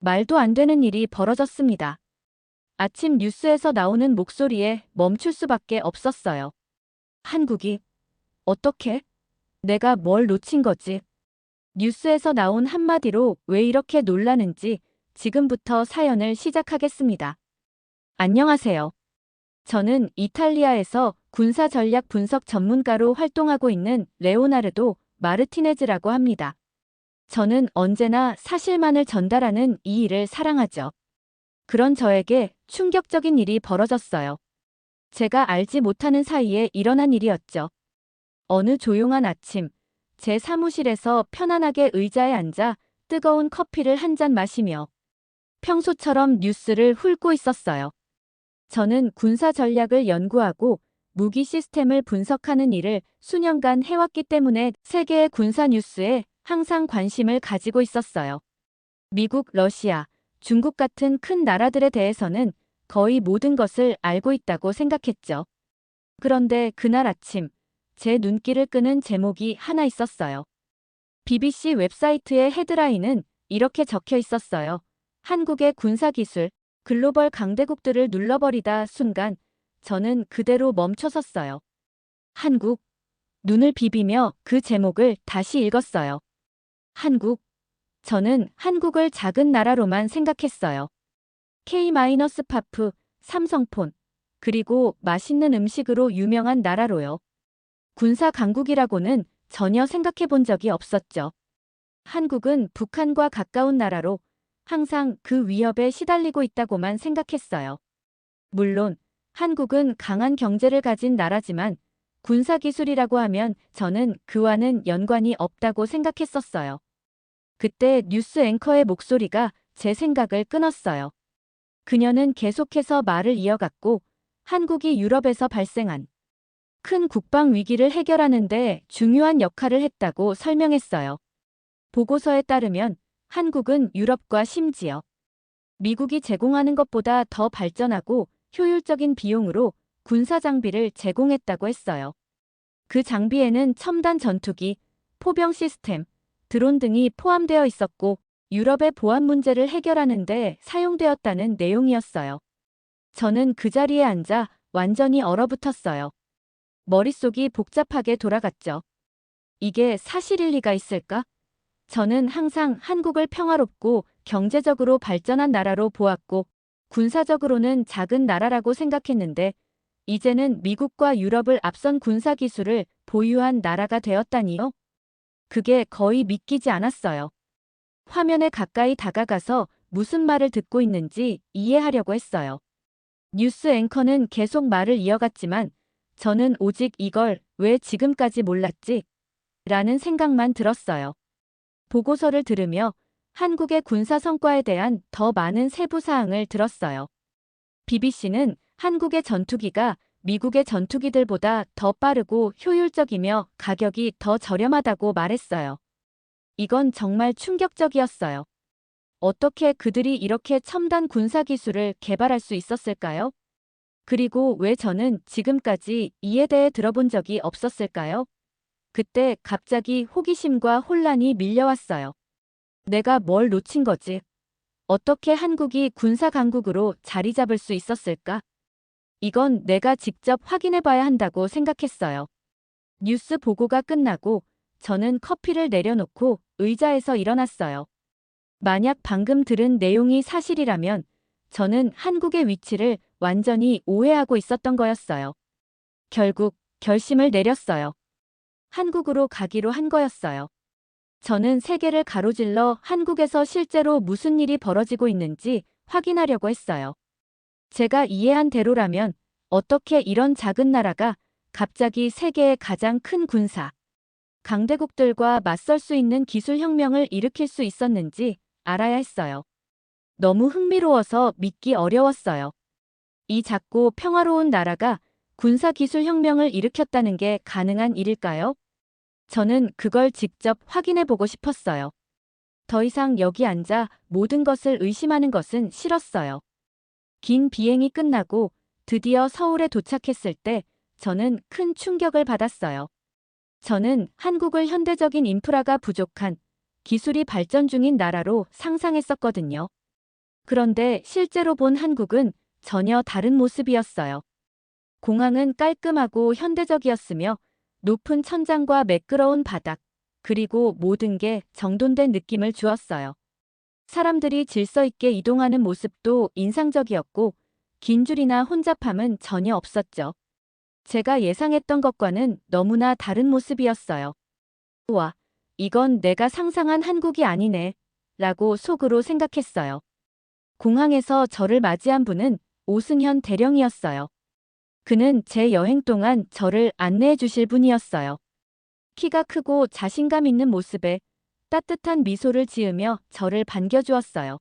말도 안 되는 일이 벌어졌습니다. 아침 뉴스에서 나오는 목소리에 멈출 수밖에 없었어요. 한국이 어떻게? 내가 뭘 놓친 거지? 뉴스에서 나온 한마디로 왜 이렇게 놀라는지 지금부터 사연을 시작하겠습니다. 안녕하세요. 저는 이탈리아에서 군사 전략 분석 전문가로 활동하고 있는 레오나르도 마르티네즈라고 합니다. 저는 언제나 사실만을 전달하는 이 일을 사랑하죠. 그런 저에게 충격적인 일이 벌어졌어요. 제가 알지 못하는 사이에 일어난 일이었죠. 어느 조용한 아침, 제 사무실에서 편안하게 의자에 앉아 뜨거운 커피를 한 잔 마시며 평소처럼 뉴스를 훑고 있었어요. 저는 군사 전략을 연구하고 무기 시스템을 분석하는 일을 수년간 해왔기 때문에 세계의 군사 뉴스에 항상 관심을 가지고 있었어요. 미국, 러시아, 중국 같은 큰 나라들에 대해서는 거의 모든 것을 알고 있다고 생각했죠. 그런데 그날 아침, 제 눈길을 끄는 제목이 하나 있었어요. BBC 웹사이트의 헤드라인은 이렇게 적혀 있었어요. 한국의 군사기술, 글로벌 강대국들을 눌러버리다 순간 저는 그대로 멈춰섰어요. 한국, 눈을 비비며 그 제목을 다시 읽었어요. 한국, 저는 한국을 작은 나라로만 생각했어요. K-파프, 삼성폰, 그리고 맛있는 음식으로 유명한 나라로요. 군사 강국이라고는 전혀 생각해 본 적이 없었죠. 한국은 북한과 가까운 나라로 항상 그 위협에 시달리고 있다고만 생각했어요. 물론 한국은 강한 경제를 가진 나라지만 군사기술이라고 하면 저는 그와는 연관이 없다고 생각했었어요. 그때 뉴스 앵커의 목소리가 제 생각을 끊었어요. 그녀는 계속해서 말을 이어갔고 한국이 유럽에서 발생한 큰 국방 위기를 해결하는 데 중요한 역할을 했다고 설명했어요. 보고서에 따르면 한국은 유럽과 심지어 미국이 제공하는 것보다 더 발전하고 효율적인 비용으로 군사 장비를 제공했다고 했어요. 그 장비에는 첨단 전투기, 포병 시스템, 드론 등이 포함되어 있었고 유럽의 보안 문제를 해결하는 데 사용되었다는 내용이었어요. 저는 그 자리에 앉아 완전히 얼어붙었어요. 머릿속이 복잡하게 돌아갔죠. 이게 사실일 리가 있을까? 저는 항상 한국을 평화롭고 경제적으로 발전한 나라로 보았고 군사적으로는 작은 나라라고 생각했는데 이제는 미국과 유럽을 앞선 군사기술을 보유한 나라가 되었다니요? 그게 거의 믿기지 않았어요. 화면에 가까이 다가가서 무슨 말을 듣고 있는지 이해하려고 했어요. 뉴스 앵커는 계속 말을 이어갔지만 저는 오직 이걸 왜 지금까지 몰랐지? 라는 생각만 들었어요. 보고서를 들으며 한국의 군사 성과에 대한 더 많은 세부 사항을 들었어요. BBC는 한국의 전투기가 미국의 전투기들보다 더 빠르고 효율적이며 가격이 더 저렴하다고 말했어요. 이건 정말 충격적이었어요. 어떻게 그들이 이렇게 첨단 군사 기술을 개발할 수 있었을까요? 그리고 왜 저는 지금까지 이에 대해 들어본 적이 없었을까요? 그때 갑자기 호기심과 혼란이 밀려왔어요. 내가 뭘 놓친 거지? 어떻게 한국이 군사 강국으로 자리 잡을 수 있었을까? 이건 내가 직접 확인해 봐야 한다고 생각했어요. 뉴스 보고가 끝나고 저는 커피를 내려놓고 의자에서 일어났어요. 만약 방금 들은 내용이 사실이라면 저는 한국의 위치를 완전히 오해하고 있었던 거였어요. 결국 결심을 내렸어요. 한국으로 가기로 한 거였어요. 저는 세계를 가로질러 한국에서 실제로 무슨 일이 벌어지고 있는지 확인하려고 했어요. 제가 이해한 대로라면 어떻게 이런 작은 나라가 갑자기 세계의 가장 큰 군사, 강대국들과 맞설 수 있는 기술혁명을 일으킬 수 있었는지 알아야 했어요. 너무 흥미로워서 믿기 어려웠어요. 이 작고 평화로운 나라가 군사기술혁명을 일으켰다는 게 가능한 일일까요? 저는 그걸 직접 확인해 보고 싶었어요. 더 이상 여기 앉아 모든 것을 의심하는 것은 싫었어요. 긴 비행이 끝나고 드디어 서울에 도착했을 때 저는 큰 충격을 받았어요. 저는 한국을 현대적인 인프라가 부족한 기술이 발전 중인 나라로 상상했었거든요. 그런데 실제로 본 한국은 전혀 다른 모습이었어요. 공항은 깔끔하고 현대적이었으며 높은 천장과 매끄러운 바닥, 그리고 모든 게 정돈된 느낌을 주었어요. 사람들이 질서 있게 이동하는 모습도 인상적이었고 긴 줄이나 혼잡함은 전혀 없었죠. 제가 예상했던 것과는 너무나 다른 모습이었어요. 우와, 이건 내가 상상한 한국이 아니네, 라고 속으로 생각했어요. 공항에서 저를 맞이한 분은 오승현 대령이었어요. 그는 제 여행 동안 저를 안내해 주실 분이었어요. 키가 크고 자신감 있는 모습에 따뜻한 미소를 지으며 저를 반겨주었어요.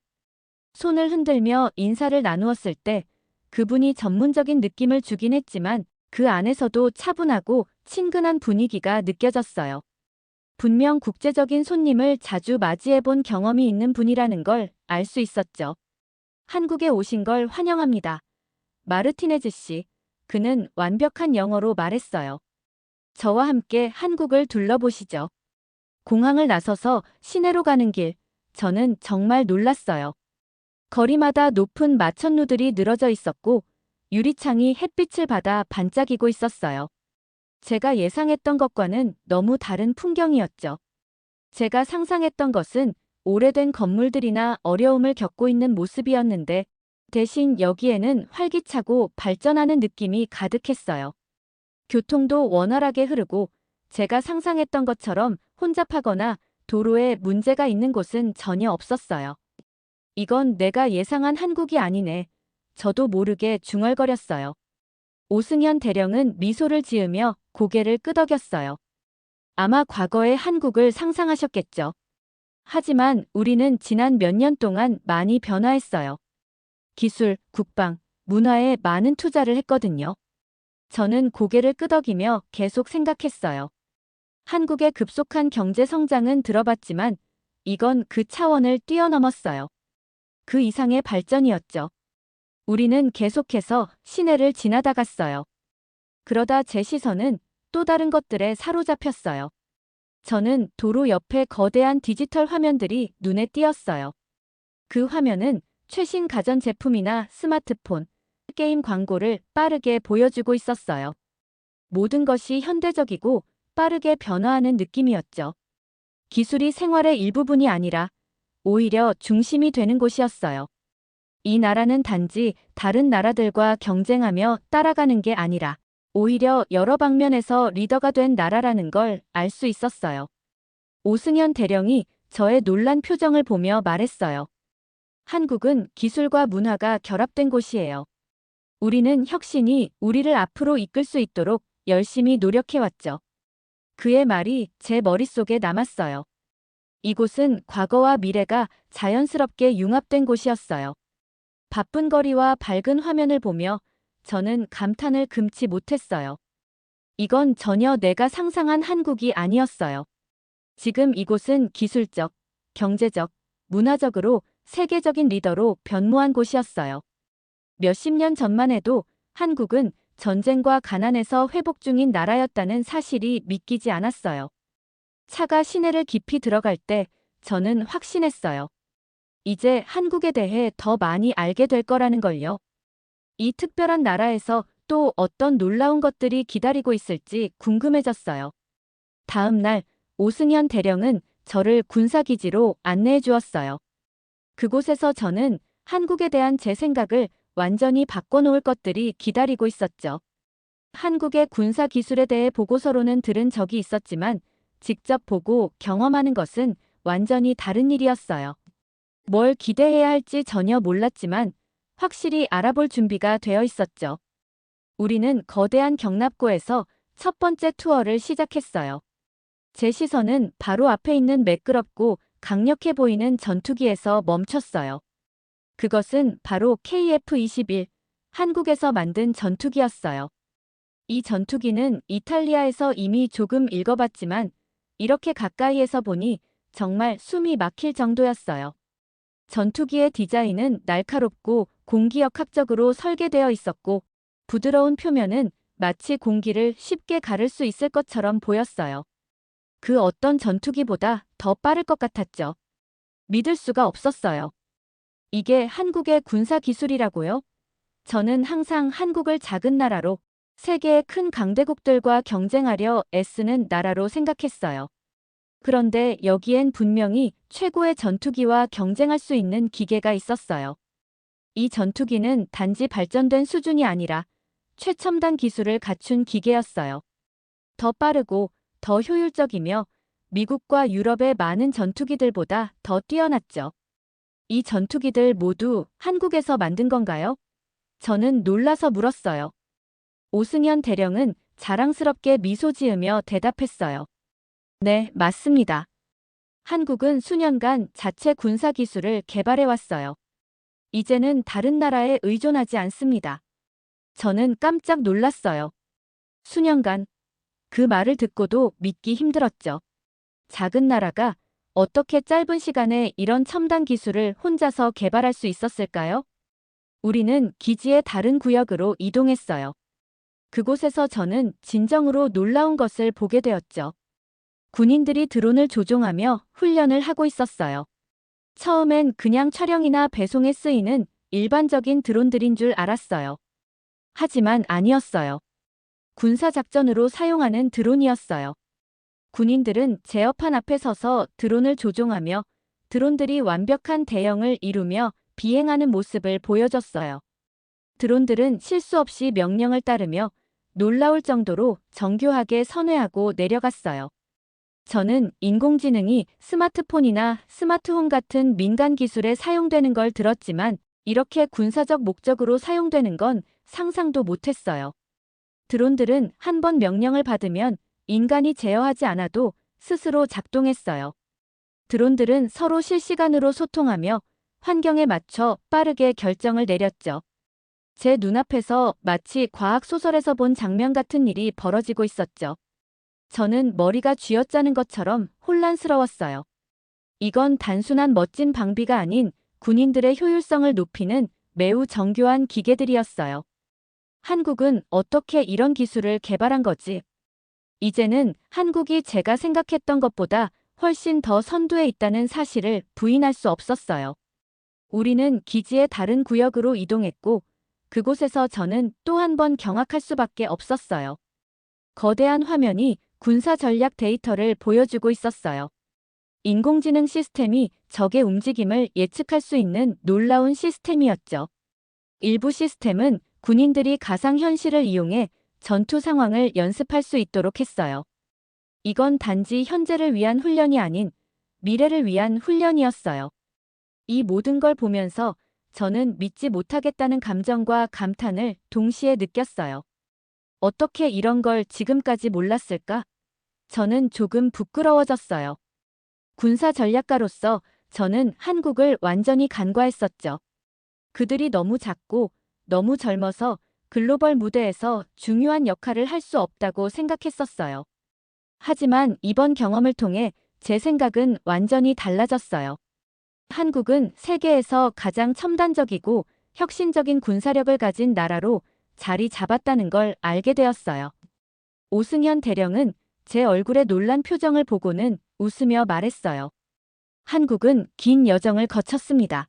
손을 흔들며 인사를 나누었을 때 그분이 전문적인 느낌을 주긴 했지만 그 안에서도 차분하고 친근한 분위기가 느껴졌어요. 분명 국제적인 손님을 자주 맞이해 본 경험이 있는 분이라는 걸 알 수 있었죠. 한국에 오신 걸 환영합니다. 마르티네즈 씨. 그는 완벽한 영어로 말했어요. 저와 함께 한국을 둘러보시죠. 공항을 나서서 시내로 가는 길, 저는 정말 놀랐어요. 거리마다 높은 마천루들이 늘어져 있었고 유리창이 햇빛을 받아 반짝이고 있었어요. 제가 예상했던 것과는 너무 다른 풍경이었죠. 제가 상상했던 것은 오래된 건물들이나 어려움을 겪고 있는 모습이었는데 대신 여기에는 활기차고 발전하는 느낌이 가득했어요. 교통도 원활하게 흐르고 제가 상상했던 것처럼 혼잡하거나 도로에 문제가 있는 곳은 전혀 없었어요. 이건 내가 예상한 한국이 아니네. 저도 모르게 중얼거렸어요. 오승현 대령은 미소를 지으며 고개를 끄덕였어요. 아마 과거의 한국을 상상하셨겠죠. 하지만 우리는 지난 몇 년 동안 많이 변화했어요. 기술, 국방, 문화에 많은 투자를 했거든요. 저는 고개를 끄덕이며 계속 생각했어요. 한국의 급속한 경제 성장은 들어봤지만 이건 그 차원을 뛰어넘었어요. 그 이상의 발전이었죠. 우리는 계속해서 시내를 지나다갔어요. 그러다 제 시선은 또 다른 것들에 사로잡혔어요. 저는 도로 옆에 거대한 디지털 화면들이 눈에 띄었어요. 그 화면은 최신 가전제품이나 스마트폰, 게임 광고를 빠르게 보여주고 있었어요. 모든 것이 현대적이고 빠르게 변화하는 느낌이었죠. 기술이 생활의 일부분이 아니라 오히려 중심이 되는 곳이었어요. 이 나라는 단지 다른 나라들과 경쟁하며 따라가는 게 아니라 오히려 여러 방면에서 리더가 된 나라라는 걸 알 수 있었어요. 오승현 대령이 저의 놀란 표정을 보며 말했어요. 한국은 기술과 문화가 결합된 곳이에요. 우리는 혁신이 우리를 앞으로 이끌 수 있도록 열심히 노력해왔죠. 그의 말이 제 머릿속에 남았어요. 이곳은 과거와 미래가 자연스럽게 융합된 곳이었어요. 바쁜 거리와 밝은 화면을 보며 저는 감탄을 금치 못했어요. 이건 전혀 내가 상상한 한국이 아니었어요. 지금 이곳은 기술적, 경제적, 문화적으로 세계적인 리더로 변모한 곳이었어요. 몇십 년 전만 해도 한국은 전쟁과 가난에서 회복 중인 나라였다는 사실이 믿기지 않았어요. 차가 시내를 깊이 들어갈 때 저는 확신했어요. 이제 한국에 대해 더 많이 알게 될 거라는 걸요. 이 특별한 나라에서 또 어떤 놀라운 것들이 기다리고 있을지 궁금해졌어요. 다음 날 오승현 대령은 저를 군사기지로 안내해 주었어요. 그곳에서 저는 한국에 대한 제 생각을 완전히 바꿔놓을 것들이 기다리고 있었죠. 한국의 군사 기술에 대해 보고서로는 들은 적이 있었지만 직접 보고 경험하는 것은 완전히 다른 일이었어요. 뭘 기대해야 할지 전혀 몰랐지만 확실히 알아볼 준비가 되어 있었죠. 우리는 거대한 경납고에서 첫 번째 투어를 시작했어요. 제 시선은 바로 앞에 있는 매끄럽고 강력해 보이는 전투기에서 멈췄어요. 그것은 바로 KF-21, 한국에서 만든 전투기였어요. 이 전투기는 이탈리아에서 이미 조금 읽어봤지만 이렇게 가까이에서 보니 정말 숨이 막힐 정도였어요. 전투기의 디자인은 날카롭고 공기역학적으로 설계되어 있었고 부드러운 표면은 마치 공기를 쉽게 가를 수 있을 것처럼 보였어요. 그 어떤 전투기보다 더 빠를 것 같았죠. 믿을 수가 없었어요. 이게 한국의 군사 기술이라고요? 저는 항상 한국을 작은 나라로 세계의 큰 강대국들과 경쟁하려 애쓰는 나라로 생각했어요. 그런데 여기엔 분명히 최고의 전투기와 경쟁할 수 있는 기계가 있었어요. 이 전투기는 단지 발전된 수준이 아니라 최첨단 기술을 갖춘 기계였어요. 더 빠르고 더 효율적이며 미국과 유럽의 많은 전투기들보다 더 뛰어났죠. 이 전투기들 모두 한국에서 만든 건가요? 저는 놀라서 물었어요. 오승현 대령은 자랑스럽게 미소 지으며 대답했어요. 네, 맞습니다. 한국은 수년간 자체 군사 기술을 개발해왔어요. 이제는 다른 나라에 의존하지 않습니다. 저는 깜짝 놀랐어요. 수년간. 그 말을 듣고도 믿기 힘들었죠. 작은 나라가 어떻게 짧은 시간에 이런 첨단 기술을 혼자서 개발할 수 있었을까요? 우리는 기지의 다른 구역으로 이동했어요. 그곳에서 저는 진정으로 놀라운 것을 보게 되었죠. 군인들이 드론을 조종하며 훈련을 하고 있었어요. 처음엔 그냥 촬영이나 배송에 쓰이는 일반적인 드론들인 줄 알았어요. 하지만 아니었어요. 군사작전으로 사용하는 드론이었어요. 군인들은 제어판 앞에 서서 드론을 조종하며 드론들이 완벽한 대형을 이루며 비행하는 모습을 보여줬어요. 드론들은 실수 없이 명령을 따르며 놀라울 정도로 정교하게 선회하고 내려갔어요. 저는 인공지능이 스마트폰이나 스마트홈 같은 민간 기술에 사용되는 걸 들었지만 이렇게 군사적 목적으로 사용되는 건 상상도 못했어요. 드론들은 한 번 명령을 받으면 인간이 제어하지 않아도 스스로 작동했어요. 드론들은 서로 실시간으로 소통하며 환경에 맞춰 빠르게 결정을 내렸죠. 제 눈앞에서 마치 과학소설에서 본 장면 같은 일이 벌어지고 있었죠. 저는 머리가 쥐어짜는 것처럼 혼란스러웠어요. 이건 단순한 멋진 방비가 아닌 군인들의 효율성을 높이는 매우 정교한 기계들이었어요. 한국은 어떻게 이런 기술을 개발한 거지? 이제는 한국이 제가 생각했던 것보다 훨씬 더 선두에 있다는 사실을 부인할 수 없었어요. 우리는 기지의 다른 구역으로 이동했고 그곳에서 저는 또 한 번 경악할 수밖에 없었어요. 거대한 화면이 군사 전략 데이터를 보여주고 있었어요. 인공지능 시스템이 적의 움직임을 예측할 수 있는 놀라운 시스템이었죠. 일부 시스템은 군인들이 가상현실을 이용해 전투 상황을 연습할 수 있도록 했어요. 이건 단지 현재를 위한 훈련이 아닌 미래를 위한 훈련이었어요. 이 모든 걸 보면서 저는 믿지 못하겠다는 감정과 감탄을 동시에 느꼈어요. 어떻게 이런 걸 지금까지 몰랐을까? 저는 조금 부끄러워졌어요. 군사 전략가로서 저는 한국을 완전히 간과했었죠. 그들이 너무 작고 너무 젊어서 글로벌 무대에서 중요한 역할을 할 수 없다고 생각했었어요. 하지만 이번 경험을 통해 제 생각은 완전히 달라졌어요. 한국은 세계에서 가장 첨단적이고 혁신적인 군사력을 가진 나라로 자리 잡았다는 걸 알게 되었어요. 오승현 대령은 제 얼굴의 놀란 표정을 보고는 웃으며 말했어요. 한국은 긴 여정을 거쳤습니다.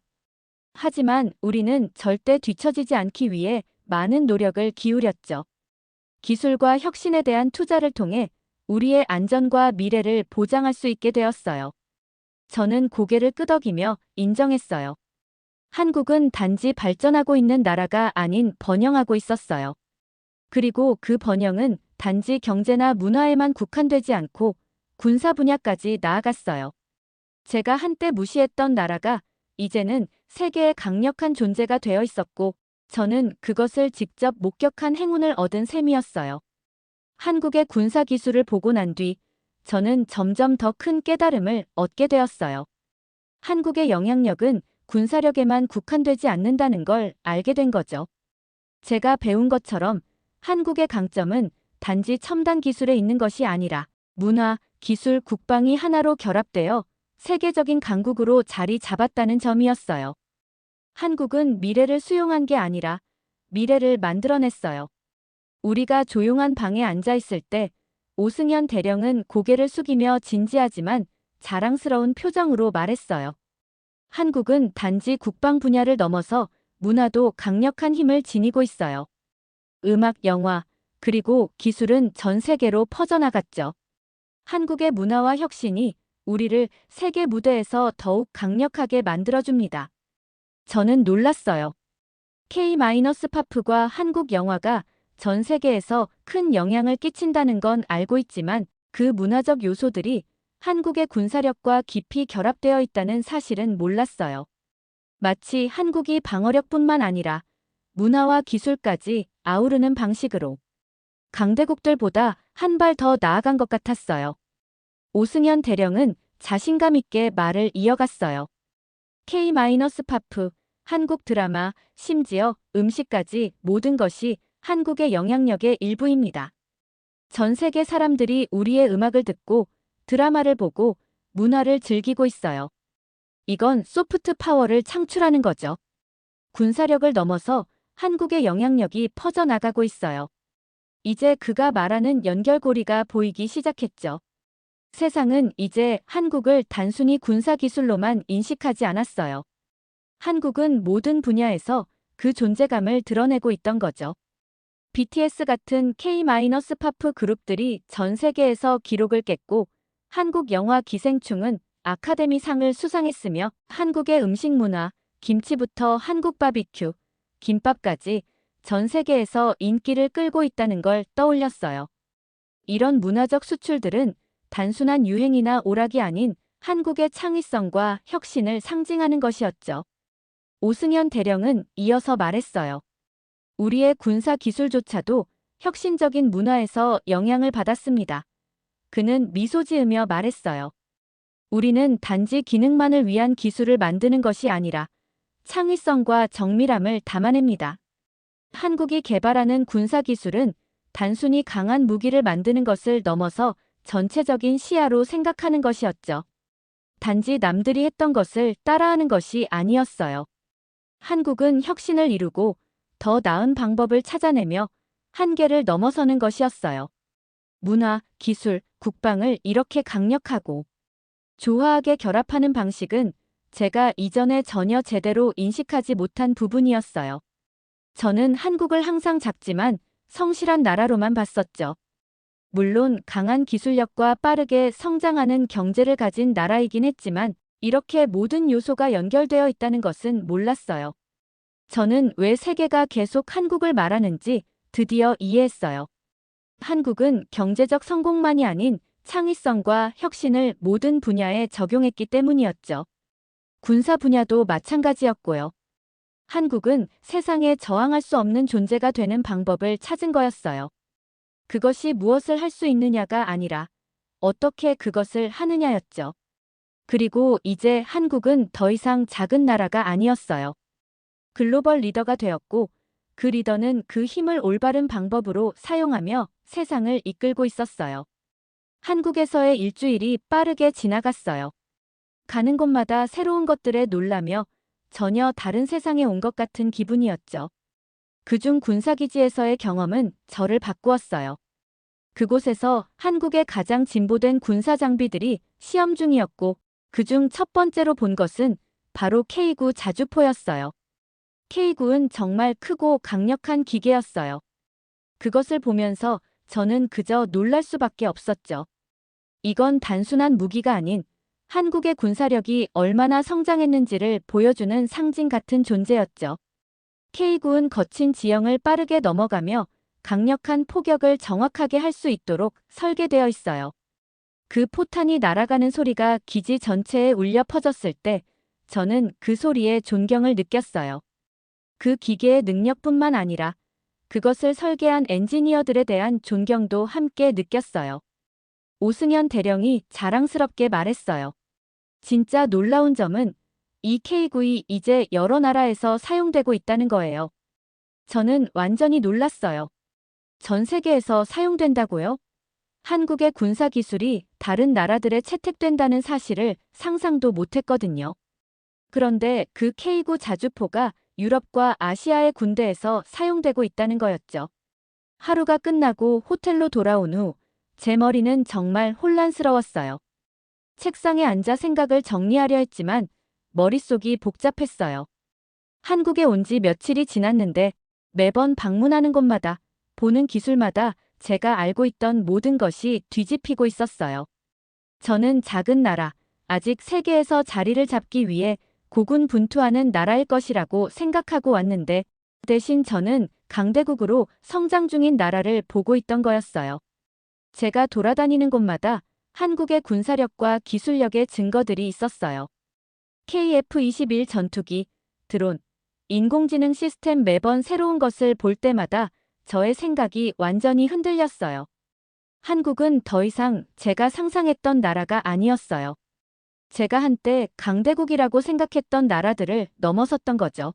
하지만 우리는 절대 뒤처지지 않기 위해 많은 노력을 기울였죠. 기술과 혁신에 대한 투자를 통해 우리의 안전과 미래를 보장할 수 있게 되었어요. 저는 고개를 끄덕이며 인정했어요. 한국은 단지 발전하고 있는 나라가 아닌 번영하고 있었어요. 그리고 그 번영은 단지 경제나 문화에만 국한되지 않고 군사 분야까지 나아갔어요. 제가 한때 무시했던 나라가 이제는 세계의 강력한 존재가 되어 있었고 저는 그것을 직접 목격한 행운을 얻은 셈이었어요. 한국의 군사 기술을 보고 난 뒤 저는 점점 더 큰 깨달음을 얻게 되었어요. 한국의 영향력은 군사력에만 국한되지 않는다는 걸 알게 된 거죠. 제가 배운 것처럼 한국의 강점은 단지 첨단 기술에 있는 것이 아니라 문화, 기술, 국방이 하나로 결합되어 세계적인 강국으로 자리 잡았다는 점이었어요. 한국은 미래를 수용한 게 아니라 미래를 만들어냈어요. 우리가 조용한 방에 앉아 있을 때 오승현 대령은 고개를 숙이며 진지하지만 자랑스러운 표정으로 말했어요. 한국은 단지 국방 분야를 넘어서 문화도 강력한 힘을 지니고 있어요. 음악, 영화, 그리고 기술은 전 세계로 퍼져나갔죠. 한국의 문화와 혁신이 우리를 세계 무대에서 더욱 강력하게 만들어줍니다. 저는 놀랐어요. K-팝과 한국 영화가 전 세계에서 큰 영향을 끼친다는 건 알고 있지만 그 문화적 요소들이 한국의 군사력과 깊이 결합되어 있다는 사실은 몰랐어요. 마치 한국이 방어력뿐만 아니라 문화와 기술까지 아우르는 방식으로 강대국들보다 한 발 더 나아간 것 같았어요. 오승현 대령은 자신감 있게 말을 이어갔어요. K-팝, 한국 드라마, 심지어 음식까지 모든 것이 한국의 영향력의 일부입니다. 전 세계 사람들이 우리의 음악을 듣고 드라마를 보고 문화를 즐기고 있어요. 이건 소프트 파워를 창출하는 거죠. 군사력을 넘어서 한국의 영향력이 퍼져나가고 있어요. 이제 그가 말하는 연결고리가 보이기 시작했죠. 세상은 이제 한국을 단순히 군사기술로만 인식하지 않았어요. 한국은 모든 분야에서 그 존재감을 드러내고 있던 거죠. BTS 같은 K-팝 그룹들이 전 세계에서 기록을 깼고 한국 영화 기생충은 아카데미상을 수상했으며 한국의 음식 문화, 김치부터 한국 바비큐, 김밥까지 전 세계에서 인기를 끌고 있다는 걸 떠올렸어요. 이런 문화적 수출들은 단순한 유행이나 오락이 아닌 한국의 창의성과 혁신을 상징하는 것이었죠. 오승현 대령은 이어서 말했어요. 우리의 군사 기술조차도 혁신적인 문화에서 영향을 받았습니다. 그는 미소 지으며 말했어요. 우리는 단지 기능만을 위한 기술을 만드는 것이 아니라 창의성과 정밀함을 담아냅니다. 한국이 개발하는 군사 기술은 단순히 강한 무기를 만드는 것을 넘어서 전체적인 시야로 생각하는 것이었죠. 단지 남들이 했던 것을 따라하는 것이 아니었어요. 한국은 혁신을 이루고 더 나은 방법을 찾아내며 한계를 넘어서는 것이었어요. 문화, 기술, 국방을 이렇게 강력하고 조화하게 결합하는 방식은 제가 이전에 전혀 제대로 인식하지 못한 부분이었어요. 저는 한국을 항상 작지만 성실한 나라로만 봤었죠. 물론 강한 기술력과 빠르게 성장하는 경제를 가진 나라이긴 했지만 이렇게 모든 요소가 연결되어 있다는 것은 몰랐어요. 저는 왜 세계가 계속 한국을 말하는지 드디어 이해했어요. 한국은 경제적 성공만이 아닌 창의성과 혁신을 모든 분야에 적용했기 때문이었죠. 군사 분야도 마찬가지였고요. 한국은 세상에 저항할 수 없는 존재가 되는 방법을 찾은 거였어요. 그것이 무엇을 할 수 있느냐가 아니라 어떻게 그것을 하느냐였죠. 그리고 이제 한국은 더 이상 작은 나라가 아니었어요. 글로벌 리더가 되었고 그 리더는 그 힘을 올바른 방법으로 사용하며 세상을 이끌고 있었어요. 한국에서의 일주일이 빠르게 지나갔어요. 가는 곳마다 새로운 것들에 놀라며 전혀 다른 세상에 온 것 같은 기분이었죠. 그중 군사기지에서의 경험은 저를 바꾸었어요. 그곳에서 한국의 가장 진보된 군사 장비들이 시험 중이었고 그중 첫 번째로 본 것은 바로 K9 자주포였어요. K9은 정말 크고 강력한 기계였어요. 그것을 보면서 저는 그저 놀랄 수밖에 없었죠. 이건 단순한 무기가 아닌 한국의 군사력이 얼마나 성장했는지를 보여주는 상징 같은 존재였죠. K9은 거친 지형을 빠르게 넘어가며 강력한 포격을 정확하게 할 수 있도록 설계되어 있어요. 그 포탄이 날아가는 소리가 기지 전체에 울려 퍼졌을 때 저는 그 소리에 존경을 느꼈어요. 그 기계의 능력뿐만 아니라 그것을 설계한 엔지니어들에 대한 존경도 함께 느꼈어요. 오승현 대령이 자랑스럽게 말했어요. 진짜 놀라운 점은 이 K9이 이제 여러 나라에서 사용되고 있다는 거예요. 저는 완전히 놀랐어요. 전 세계에서 사용된다고요? 한국의 군사 기술이 다른 나라들에 채택된다는 사실을 상상도 못했거든요. 그런데 그 K9 자주포가 유럽과 아시아의 군대에서 사용되고 있다는 거였죠. 하루가 끝나고 호텔로 돌아온 후 제 머리는 정말 혼란스러웠어요. 책상에 앉아 생각을 정리하려 했지만 머릿속이 복잡했어요. 한국에 온 지 며칠이 지났는데 매번 방문하는 곳마다 보는 기술마다 제가 알고 있던 모든 것이 뒤집히고 있었어요. 저는 작은 나라, 아직 세계에서 자리를 잡기 위해 고군분투하는 나라일 것이라고 생각하고 왔는데 대신 저는 강대국으로 성장 중인 나라를 보고 있던 거였어요. 제가 돌아다니는 곳마다 한국의 군사력과 기술력의 증거들이 있었어요. KF-21 전투기, 드론, 인공지능 시스템 매번 새로운 것을 볼 때마다 저의 생각이 완전히 흔들렸어요. 한국은 더 이상 제가 상상했던 나라가 아니었어요. 제가 한때 강대국이라고 생각했던 나라들을 넘어섰던 거죠.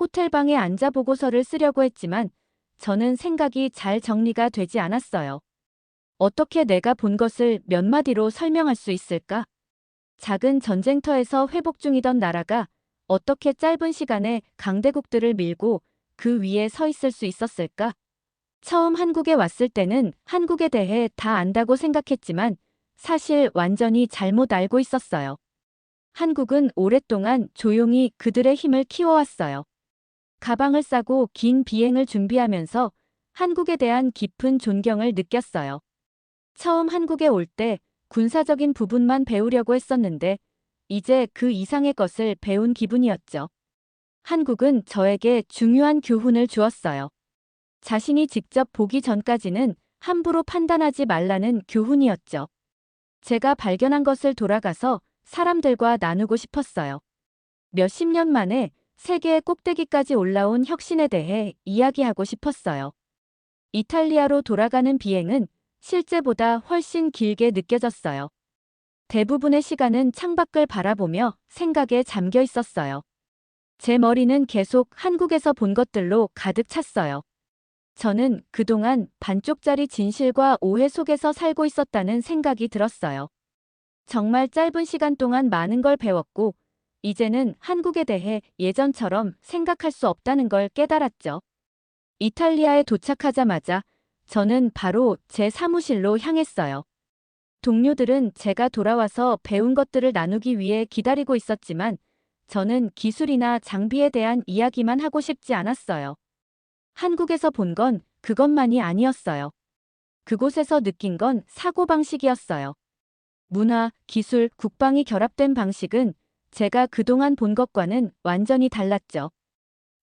호텔방에 앉아 보고서를 쓰려고 했지만 저는 생각이 잘 정리가 되지 않았어요. 어떻게 내가 본 것을 몇 마디로 설명할 수 있을까? 작은 전쟁터에서 회복 중이던 나라가 어떻게 짧은 시간에 강대국들을 밀고 그 위에 서 있을 수 있었을까? 처음 한국에 왔을 때는 한국에 대해 다 안다고 생각했지만 사실 완전히 잘못 알고 있었어요. 한국은 오랫동안 조용히 그들의 힘을 키워왔어요. 가방을 싸고 긴 비행을 준비하면서 한국에 대한 깊은 존경을 느꼈어요. 처음 한국에 올 때 군사적인 부분만 배우려고 했었는데 이제 그 이상의 것을 배운 기분이었죠. 한국은 저에게 중요한 교훈을 주었어요. 자신이 직접 보기 전까지는 함부로 판단하지 말라는 교훈이었죠. 제가 발견한 것을 돌아가서 사람들과 나누고 싶었어요. 몇십 년 만에 세계의 꼭대기까지 올라온 혁신에 대해 이야기하고 싶었어요. 이탈리아로 돌아가는 비행은 실제보다 훨씬 길게 느껴졌어요. 대부분의 시간은 창밖을 바라보며 생각에 잠겨 있었어요. 제 머리는 계속 한국에서 본 것들로 가득 찼어요. 저는 그동안 반쪽짜리 진실과 오해 속에서 살고 있었다는 생각이 들었어요. 정말 짧은 시간 동안 많은 걸 배웠고, 이제는 한국에 대해 예전처럼 생각할 수 없다는 걸 깨달았죠. 이탈리아에 도착하자마자 저는 바로 제 사무실로 향했어요. 동료들은 제가 돌아와서 배운 것들을 나누기 위해 기다리고 있었지만 저는 기술이나 장비에 대한 이야기만 하고 싶지 않았어요. 한국에서 본 건 그것만이 아니었어요. 그곳에서 느낀 건 사고방식이었어요. 문화, 기술, 국방이 결합된 방식은 제가 그동안 본 것과는 완전히 달랐죠.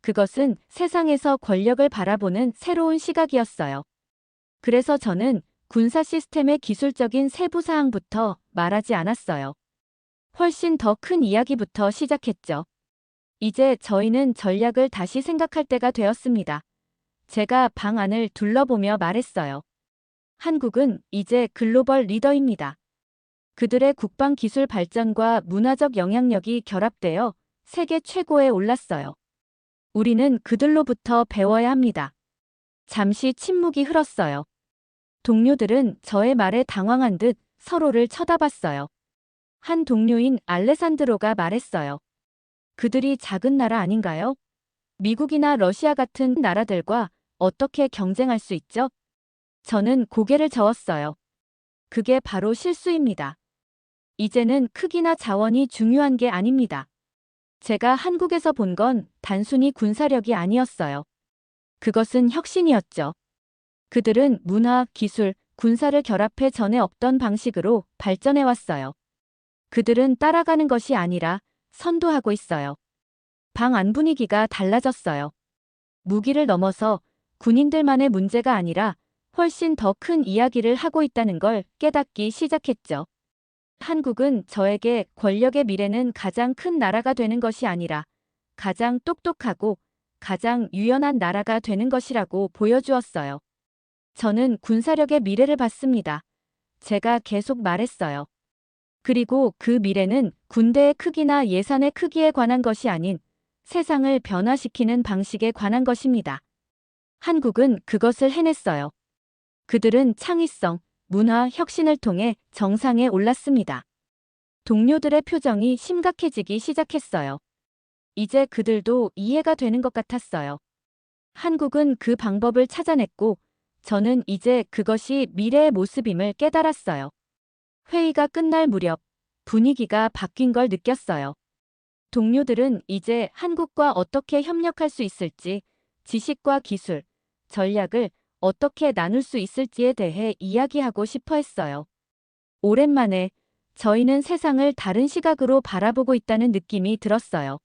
그것은 세상에서 권력을 바라보는 새로운 시각이었어요. 그래서 저는 군사 시스템의 기술적인 세부 사항부터 말하지 않았어요. 훨씬 더 큰 이야기부터 시작했죠. 이제 저희는 전략을 다시 생각할 때가 되었습니다. 제가 방 안을 둘러보며 말했어요. 한국은 이제 글로벌 리더입니다. 그들의 국방 기술 발전과 문화적 영향력이 결합되어 세계 최고에 올랐어요. 우리는 그들로부터 배워야 합니다. 잠시 침묵이 흘렀어요. 동료들은 저의 말에 당황한 듯 서로를 쳐다봤어요. 한 동료인 알레산드로가 말했어요. 그들이 작은 나라 아닌가요? 미국이나 러시아 같은 나라들과 어떻게 경쟁할 수 있죠? 저는 고개를 저었어요. 그게 바로 실수입니다. 이제는 크기나 자원이 중요한 게 아닙니다. 제가 한국에서 본 건 단순히 군사력이 아니었어요. 그것은 혁신이었죠. 그들은 문화, 기술, 군사를 결합해 전에 없던 방식으로 발전해왔어요. 그들은 따라가는 것이 아니라 선도하고 있어요. 방 안 분위기가 달라졌어요. 무기를 넘어서 군인들만의 문제가 아니라 훨씬 더 큰 이야기를 하고 있다는 걸 깨닫기 시작했죠. 한국은 저에게 권력의 미래는 가장 큰 나라가 되는 것이 아니라 가장 똑똑하고 가장 유연한 나라가 되는 것이라고 보여주었어요. 저는 군사력의 미래를 봤습니다. 제가 계속 말했어요. 그리고 그 미래는 군대의 크기나 예산의 크기에 관한 것이 아닌 세상을 변화시키는 방식에 관한 것입니다. 한국은 그것을 해냈어요. 그들은 창의성, 문화 혁신을 통해 정상에 올랐습니다. 동료들의 표정이 심각해지기 시작했어요. 이제 그들도 이해가 되는 것 같았어요. 한국은 그 방법을 찾아냈고 저는 이제 그것이 미래의 모습임을 깨달았어요. 회의가 끝날 무렵 분위기가 바뀐 걸 느꼈어요. 동료들은 이제 한국과 어떻게 협력할 수 있을지, 지식과 기술, 전략을 어떻게 나눌 수 있을지에 대해 이야기하고 싶어 했어요. 오랜만에 저희는 세상을 다른 시각으로 바라보고 있다는 느낌이 들었어요.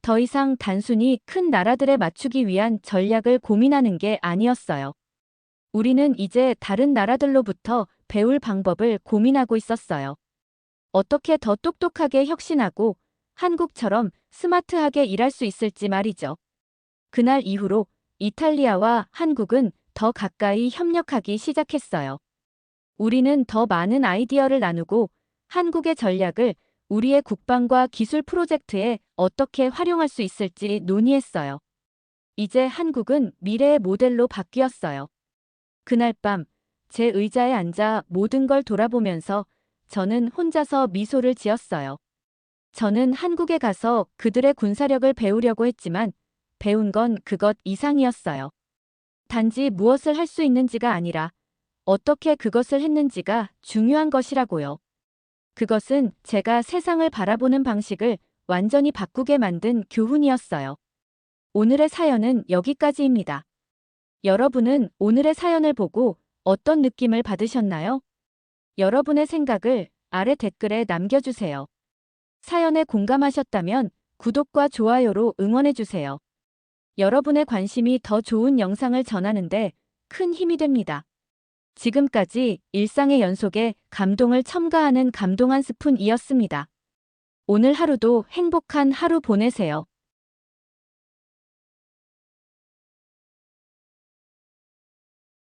더 이상 단순히 큰 나라들에 맞추기 위한 전략을 고민하는 게 아니었어요. 우리는 이제 다른 나라들로부터 배울 방법을 고민하고 있었어요. 어떻게 더 똑똑하게 혁신하고 한국처럼 스마트하게 일할 수 있을지 말이죠. 그날 이후로 이탈리아와 한국은 더 가까이 협력하기 시작했어요. 우리는 더 많은 아이디어를 나누고 한국의 전략을 우리의 국방과 기술 프로젝트에 어떻게 활용할 수 있을지 논의했어요. 이제 한국은 미래의 모델로 바뀌었어요. 그날 밤, 제 의자에 앉아 모든 걸 돌아보면서 저는 혼자서 미소를 지었어요. 저는 한국에 가서 그들의 군사력을 배우려고 했지만 배운 건 그것 이상이었어요. 단지 무엇을 할 수 있는지가 아니라 어떻게 그것을 했는지가 중요한 것이라고요. 그것은 제가 세상을 바라보는 방식을 완전히 바꾸게 만든 교훈이었어요. 오늘의 사연은 여기까지입니다. 여러분은 오늘의 사연을 보고 어떤 느낌을 받으셨나요? 여러분의 생각을 아래 댓글에 남겨주세요. 사연에 공감하셨다면 구독과 좋아요로 응원해주세요. 여러분의 관심이 더 좋은 영상을 전하는데 큰 힘이 됩니다. 지금까지 일상의 연속에 감동을 첨가하는 감동 한 스푼이었습니다. 오늘 하루도 행복한 하루 보내세요.